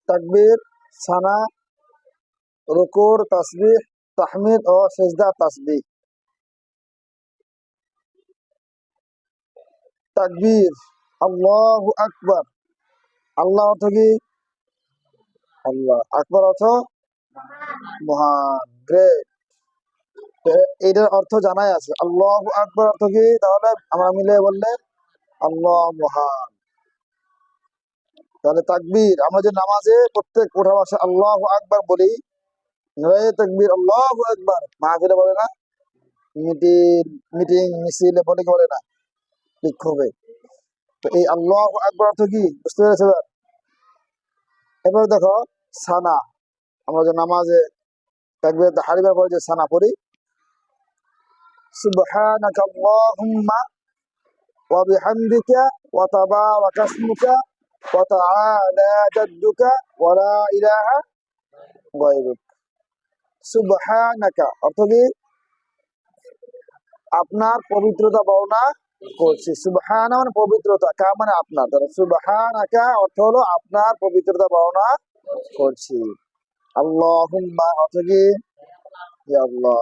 তাকবীর, সানা, রুকুর তাসবিহ, তাহমিদ ও সিজদা তাসবিহ। তাকবীর, আল্লাহু আকবার। আল্লাহ অর্থ কি? আল্লাহ। আকবার অর্থ মহান, গ্রেট। এটার অর্থ জানাই আছে। আল্লাহু আকবার অর্থ কি? তাহলে আমরা মিলে বললে আল্লাহ মহান। তাহলে তাকবীর, আমরা যে নামাজে প্রত্যেক ওঠা বসা আল্লাহু আকবার বলি, তাকবীর আল্লাহু আকবার মাহফিলে বলে না, মিটিং মিটিং মিছিলে বলে কি বলে না, বিক্ষোভে। তো এই আল্লাহু আকবার অর্থ কি বুঝতে পেরেছো? এবার দেখো সানা, আমরা যে নামাজে তাকবীর তাহরিমার পরে যে সানা পড়ি, সুবহানাকা আল্লাহুম্মা ওয়া বিহামদিকা ওয়া তাবারাকা ইসমুকা ওয়া তাআলা জাদ্দুকা ওয়া লা ইলাহা গায়রুক। সুবহানাকা অর্থ কি? আপনার পবিত্রতা বর্ণনা করছি। সুবহানা মানে পবিত্রতা, কা মানে আপনার। তাহলে সুবহানাকা অর্থ হলো আপনার পবিত্রতা বর্ণনা করছি। আল্লাহুম্মা অর্থ কি? ইয়া আল্লাহ।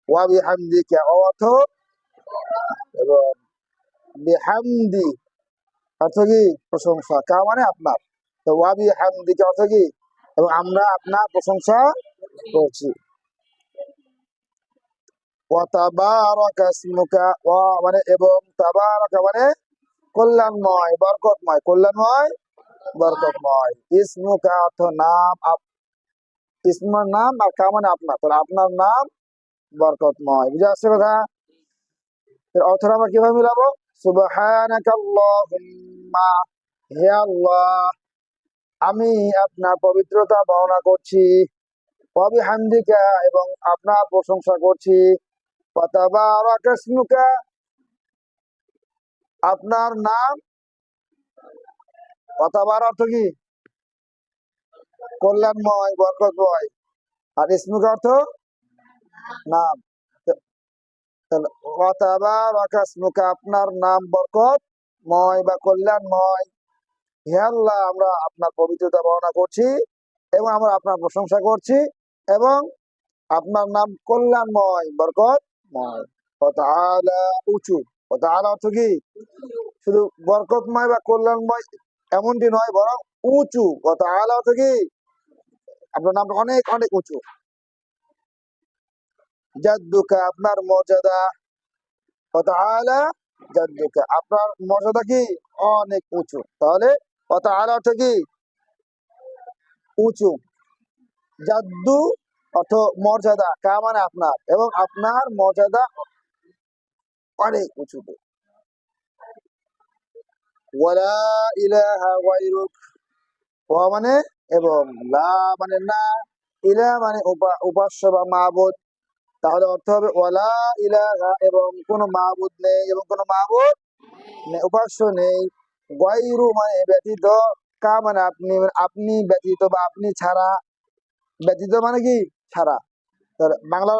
ওয়া বিহামদিকা অর্থ এবং বিহামদি অর্থ কি? প্রশংসা, কা মানে আপনার। তো ওয়া বিহামদিকা অর্থ কি? এবং আমরা আপনার প্রশংসা করছি। ওয়া তাবারাকা ইসমুকা, ওয়া মানে এবং, তাবারাকা মানে কল্যাণময়, বরকতময়, কল্যাণময়, বরকতময়। ইসমুকা অর্থ নাম, ইসমর নাম, আর কা মানে আপনার। তাহলে আপনার নাম বরকতময়। বুঝে আসছে কথা? এর অর্থটা আমরা কিভাবে মিলাবো? সুবহানাকা আল্লাহুম্মা, হে আল্লাহ আমি আপনার পবিত্রতা বর্ণনা করছি, ওয়া বিহামদিকা এবং আপনার প্রশংসা করছি, ওয়া তাবারাকা ইসমুকা আপনার নাম, ওয়া তাবার অর্থ কি? কল্যাণময়, বরকতময়, আর ইসমুকা অর্থ নাম। তাহলে ওয়া তাবারাকা ইসমুকা আপনার নাম বরকতময় বা কল্যাণময়। হে আল্লাহ আমরা আপনার পবিত্রতা বর্ণনা করছি এবং আমরা আপনার প্রশংসা করছি এবং আপনার নাম কল্যাণময়, বরকতময়। ওয়া তাআলা উঁচু, ওয়া তাআলা অর্থ কি? শুধু বরকতময় বা কল্যাণময় এমনটি নয়, বরং উঁচু। ওয়া তাআলা অর্থ কি? আপনার নাম অনেক অনেক উঁচু। জাদ্দুকা আপনার মর্যাদা, ওয়া তাআলা জাদ্দুকা আপনার মর্যাদা কি? অনেক উঁচু। তাহলে ওয়া তাআলা অর্থ কি? উঁচু। জাদ্দু অর্থ মর্যাদা, কা মানে আপনার, এবং আপনার মর্যাদা অনেক উঁচুতে। ওয়ালা ইলাহা গায়রুক, ওয়া মানে এবং, লা মানে না, ইলাহ মানে উপাস্য বা মাবুদ। তাহলে অর্থ হবে ওয়ালা ইলাহা এবং কোনো মাবুদ নেই, এবং কোনো মাবুদ নেই, উপাস্য নেই। গায়রু মানে ব্যতীত, কা মানে আপনি, আপনি ব্যতীত বা আপনি ছাড়া। ব্যতীত মানে কি? ছাড়া। তাহলে বাংলা,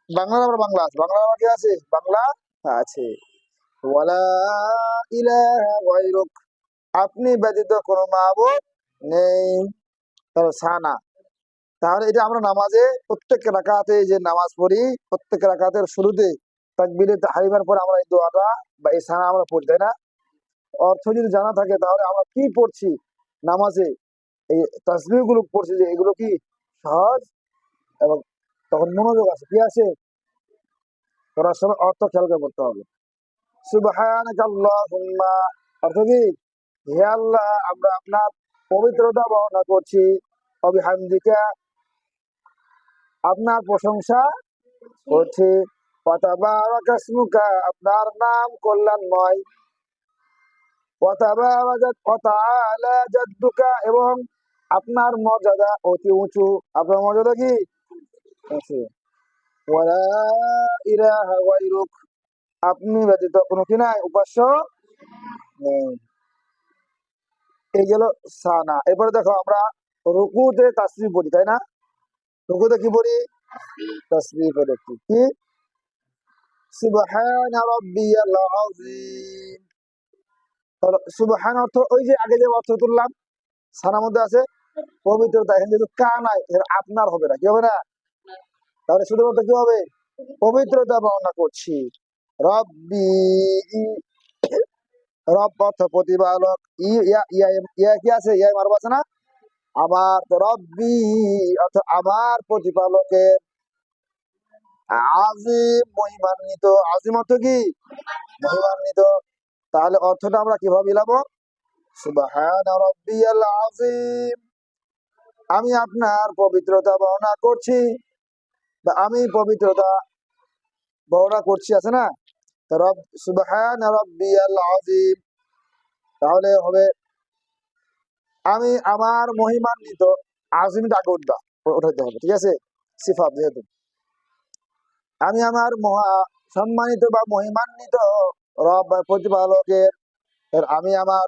বাংলার আবার বাংলা আছে, বাংলা আবার কি আছে? বাংলা আছে। ওয়ালা ইলাহা গায়রুক আপনি ব্যতীত কোনো মাবুদ নেই। তাহলে সানা। তাহলে এটা আমরা নামাজে প্রত্যেক রাকাতে যে নামাজ পড়ি, প্রত্যেক রাকাতের শুরুতে তাকবীরে তাহরিমার পর আমরা এই দোয়াটা বা এই সানা আমরা পড়ি, তাই না? অর্থ যদি জানা থাকে তাহলে আমরা কি পড়ছি নামাজে, এই তাসবিহ গুলো পড়ছি, যে এগুলো কি সহজ এবং তখন মনোযোগ আছে, কি আছে? তোরা সব অর্থ খেয়াল করে পড়তে হবে। সুবহানাকা আল্লাহুম্মা অর্থ কি? হে আল্লাহ আমরা আপনার পবিত্রতা বর্ণনা করছি, ওয়া বিহামদিকা আপনার প্রশংসা করছি, ওয়া তাবারাকা ইসমুকা আপনার নাম কল্যাণময়, ওয়া তাআলা জাদ্দুকা এবং আপনার মর্যাদা অতি উঁচু। আপনার মর্যাদা কি? উঁচু। ওয়ালা ইলাহা গায়রুক আপনি ব্যতীত কোনো কি নাই, উপাস্য নেই। এই গেল সানা। এরপরে দেখো আমরা রুকুতে তাসবিহ পড়ি, তাই না? রুকুতে কি পড়ি? তাসবিহ পড়ি। কি? সুবহানা রাব্বিয়াল আযীম। সুবহান অর্থ ওই যে আগে যে অর্থ তুললাম, সানার মধ্যে আছে পবিত্রতা, এখানে যেহেতু কা নাই এখানে আপনার হবে না, কি হবে না? তাহলে শুধুমাত্র কি হবে? পবিত্রতা বর্ণনা করছি। রব্বি, রব অর্থ প্রতিপালক, ইয়া ইয়া ইয়া কি আছে, ইয়া মারব আছে না? আবার রব্বি অর্থ আমার প্রতিপালকের, আজিম মহিমান্বিত, আজিম অর্থ কি? মহিমান্বিত। তাহলে অর্থটা আমরা কিভাবে মিলাবো? সুবহান রব্বিয়াল আজিম, আমি আপনার পবিত্রতা বর্ণনা করছি, বা আমি পবিত্রতা বর্ণনা করছি আছে না? তো রব সুবহান রব্বিয়াল আজিম, তাহলে হবে আমি আমার মহিমান্বিত, আজিমটা আগে উঠাইতে হবে, ঠিক আছে? সিফাত যেহেতু, আমি আমার মহা সম্মানিত বা মহিমান্বিত রব বা প্রতিপালকের, আমি আমার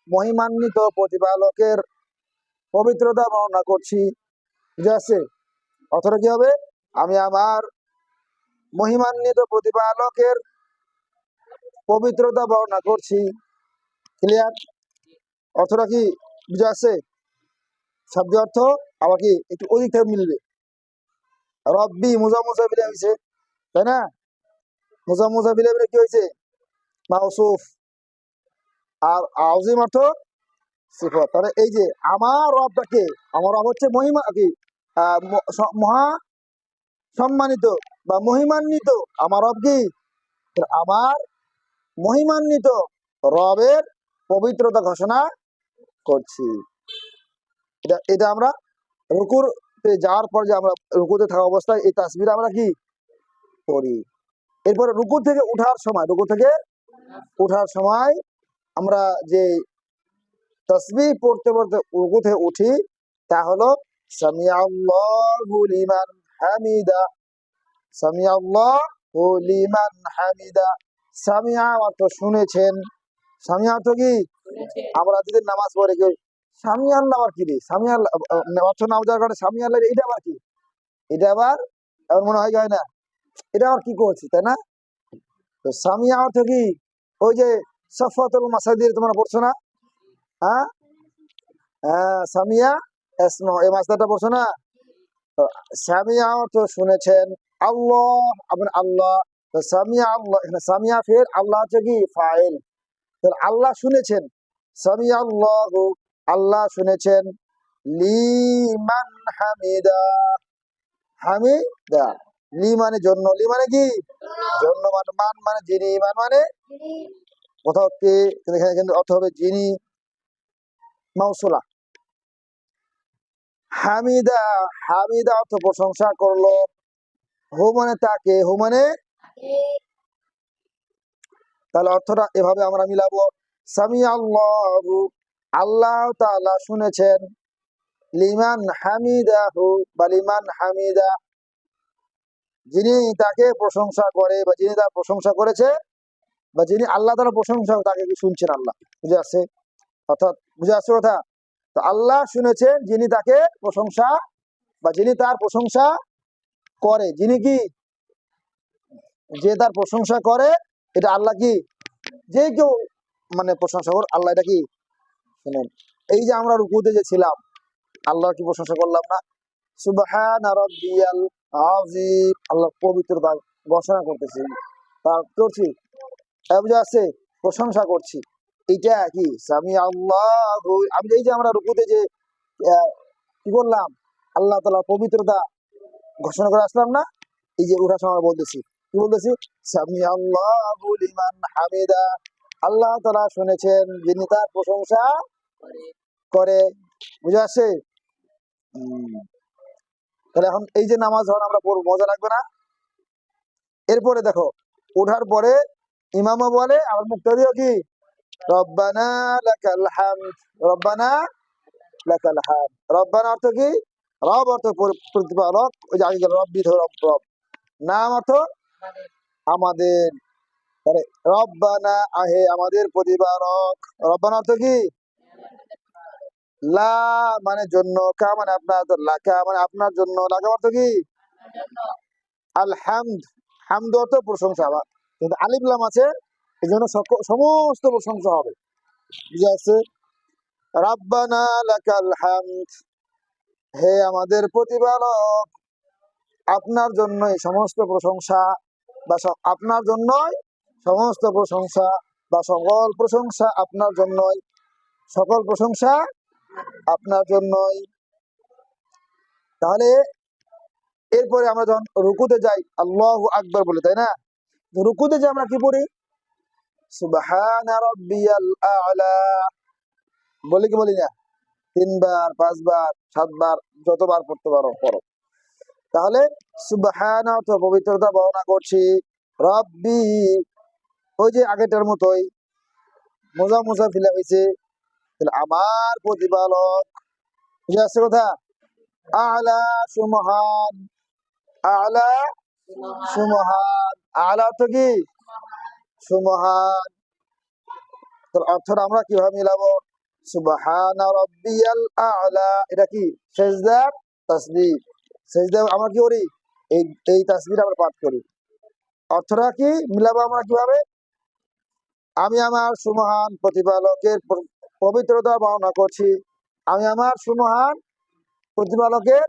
মহিমান্বিত প্রতিপালকের পবিত্রতা বর্ণনা করছি, বুঝে আসছে? অথবা কি হবে? আমি আমার মহিমান্বিত প্রতিপালকের পবিত্রতা বর্ণনা করছি। ক্লিয়ার? অর্থটা কি বুঝে আসছে? শব্দ অর্থ আবার কি একটু অধিক থেকে মিলবে। রব্বি মুজা মিলে হয়েছে, তাই না? মুজা মিলে কি হয়েছে? মাউসুফ। আর আজিম অর্থ সিফত। তাহলে এই যে আমার রবটাকে, আমার রব হচ্ছে মহিমা কি, মহা সম্মানিত বা মহিমান্বিত। আমার রব কি? আমার মহিমান্বিত রবের পবিত্রতা ঘোষণা করছি। এটা এটা আমরা রুকুতে যাওয়ার পর যে আমরা রুকুতে থাকা অবস্থায় এই তাসবিহ আমরা কি করি। এরপরে রুকু থেকে উঠার সময়, রুকু থেকে উঠার সময় আমরা যে তাসবিহ পড়তে পড়তে রুকু থেকে উঠি, তা হলো সামিআল্লাহু লিমান হামিদা। সামিআল্লাহু লিমান হামিদা। সামিআ অর্থ শুনেছেন। সামিআ অর্থ কি? আমরা যদি নামাজ পড়ে কেউ সামি আল্লাহ আবার কি রে, সামি আল্লাহ অর্থ নাম দেওয়ার কারণে সামি আল্লাহ, এটা আবার কি? এটা আবার এমন মনে হয় যায় না, এটা আবার কি করছি, তাই না? তো সামিয়া অর্থ কি? ওই যে সফাতুল মাসাজিদ তোমরা পড়ছো না? হ্যাঁ, হ্যাঁ, সামিয়া এসমা, এই মাসদাটা পড়ছো না? তো সামিয়া অর্থ শুনেছেন। আল্লাহ, আপনি আল্লাহ, তো সামিয়া আল্লাহ, এখানে সামিয়া ফের, আল্লাহ হচ্ছে কি ফাইল। আল্লাহ শুনেছেন, সামিয়া আল্লাহ, আল্লাহ শুনেছেন, লিমান হামিদা, হামিদা, লি মানে জন্য, লি মানে কি জন্য, মানে মান মানে যিনি, মান মানে কোথাও কে, কিন্তু এখানে কিন্তু অর্থ হবে যিনি, মাউসুলা। হামিদা, হামিদা অর্থ প্রশংসা করলো, হু মানে তাকে, হু মানে, তাহলে অর্থটা এভাবে আমরা মিলাবো। সামি আল্লাহু, আল্লাহ তাআলা শুনেছেন, লিমান হামিদাহু বা লিমান হামিদা, যিনি তাকে প্রশংসা করে বা যিনি তার প্রশংসা করেছে, বা যিনি আল্লাহ তাআলার প্রশংসা তাকে কি শুনছেন আল্লাহ, বুঝে আসছে? অর্থাৎ বুঝে আসছে কথা? তো আল্লাহ শুনেছেন যিনি তাকে প্রশংসা বা যিনি তার প্রশংসা করে, যিনি কি, যে তার প্রশংসা করে, এটা আল্লাহ কি, যে কেউ মানে প্রশংসা কর আল্লাহ, এটা কি শুনেন। এই যে আমরা রুকুতে যে ছিলাম, আল্লাহ কি প্রশংসা করলাম না? সুবহান রাব্বিয়াল আযীম, আল্লাহ পবিত্রতা ঘোষণা করতেছি, তার করছি, বুঝে আসছে? প্রশংসা করছি। এটা কি সামি আল্লাহ, আমি এই যে আমরা রুকুতে যে আহ, কি করলাম, আল্লাহ তাআলা পবিত্রতা ঘোষণা করে আসলাম না? এই যে উঠার সময় বলতেছি, কি বলতেছি? সামি আল্লাহু লিমান হামিদা, আল্লাহ তাআলা শুনেছেন যিনি তার প্রশংসা করে, বুঝে আসছে? হম। তাহলে এখন এই যে নামাজ যখন আমরা পড়বো, মজা লাগবে না? এরপরে দেখো, ওঠার পরে ইমামও বলে, আমার মুক্তাদিও কি, রব্বানা লাকাল হামদ, রব্বানা লাকাল হামদ। রব্বানা অর্থ কি? রব অর্থ প্রতিপালক, ওই যে আগে গেল রব্বি, ধর রব, রব নাম অর্থ আমাদের, তাহলে রব্বানা আহে আমাদের প্রতিপালক। রব্বানা অর্থ কি? লা মানে জন্য, কা মানে আপনার, তো লাকা মানে আপনার জন্য, লাকা অর্থ কি? আল হামদ, হামদ অর্থ প্রশংসা, আবার কিন্তু আলিফ লাম আছে, এই জন্য সমস্ত প্রশংসা হবে, বুঝে আসছে? রাব্বানা লাকাল হামদ, হে আমাদের প্রতিপালক, আপনার জন্যই সমস্ত প্রশংসা আপনার জন্যই সমস্ত প্রশংসা বা সকল প্রশংসা আপনার জন্যই, সকল প্রশংসা আপনার জন্যই। তাহলে এরপরে আমরা যখন রুকুতে যাই আল্লাহু আকবার বলি, তাই না? রুকুতে যে আমরা কি পড়ি? সুবহানা রাব্বিয়াল আ'লা বলি কি বলি না? 3 বার 5 বার 7 বার যতবার পড়তে পারো পড়ো। তাহলে সুবহানা তো পবিত্রতা বর্ণনা করছি, রব্বি ওই যে আগেটার মতোই মোজা মোজা ফিলা হয়েছে, তাহলে আমার প্রতিপালক, বুঝে আসছে কথা? আ'লা সুমহান, আ'লা সুমহান, আ'লা তো কি সুমহান। তার অর্থটা আমরা কিভাবে মিলাবো? সুবহানা রাব্বিয়াল আ'লা, এটা কি সিজদার তাসবিহ। সিজদা আমরা কি করি? এই এই তাসবিহটা আমরা পাঠ করি। অর্থটা কি মিলাবো আমরা কিভাবে? আমি আমার সুমহান প্রতিপালকের পবিত্রতা বর্ণনা করছি, আমি আমার সুমহান প্রতিপালকের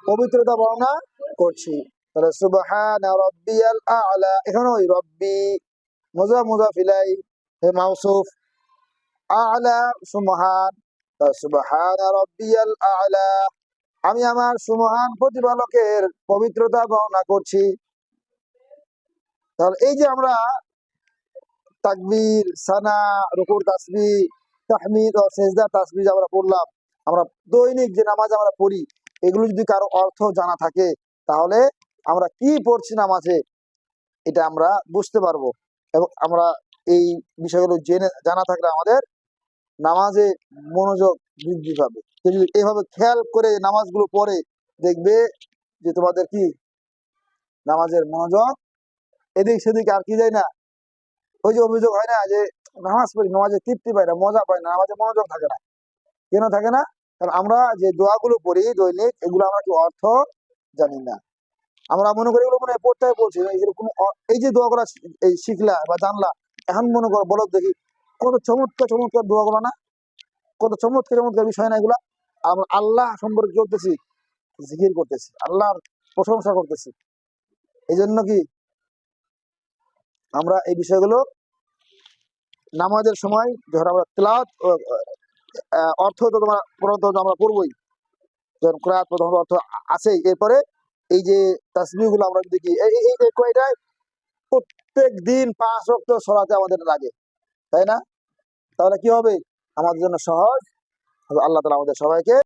পবিত্রতা বর্ণনা করছি। তাহলে সুবহানা রাব্বিয়াল আ'লা, এখানে ওই রব্বি মুজা মুজা ফিলাই হে মাউসুফ, আ'লা সুমহান, সুবহানা রাব্বিয়াল আ'লা, আমি আমার সুমহান প্রতিপালকের পবিত্রতা বর্ণনা করছি। তাহলে এই যে আমরা তাকবীর, সানা, রুকুর তাসবিহ, তাহমিদ ও সিজদা তাসবিহ আমরা পড়লাম, আমরা দৈনিক যে নামাজ আমরা পড়ি, এগুলো যদি কারো অর্থ জানা থাকে তাহলে আমরা কি পড়ছি নামাজে এটা আমরা বুঝতে পারবো, এবং আমরা এই বিষয়গুলো জেনে জানা থাকলে আমাদের নামাজে মনোযোগ বৃদ্ধি পাবে। কেউ যদি এভাবে খেয়াল করে নামাজগুলো পড়ে, দেখবে যে তোমাদের কি নামাজের মনোযোগ এদিক সেদিক আর কি যায় না। ওই যে অভিযোগ হয় না যে নামাজ পড়ি, নামাজে তৃপ্তি পাই না, মজা পাই না, নামাজে মনোযোগ থাকে না। কেন থাকে না? কারণ আমরা যে দোয়াগুলো পড়ি দৈনিক, এগুলো আমরা কি অর্থ জানি না। আমরা মনে করি এগুলো মনে হয় পড়তে পড়ছি, এরকম এই যে দোয়াগুলো এই শিখলা বা জানলা, এখন মনে করো বলো দেখি কত চমৎকার চমৎকার দোয়াগুলো না, কত চমৎকার চমৎকার বিষয় না এগুলা। আমরা আল্লাহ সম্পর্কে করতেছি, জিকির করতেছি, আল্লাহর প্রশংসা করতেছি। এই জন্য কি আমরা এই বিষয়গুলো নামাজের সময় যখন আমরা তেলাওয়াত অর্থ তো তোমার প্রথমত আমরা পড়বই, যখন ক্রাত প্রথমত অর্থ আছেই, এরপরে এই যে তাসবিহ গুলো আমরা দেখি এই কয়টায় প্রত্যেক দিন 5 ওয়াক্ত সালাতে আমাদের লাগে, তাই না? তাহলে কি হবে? আমাদের জন্য সহজ হবে। আল্লাহ তাআলা আমাদের সবাইকে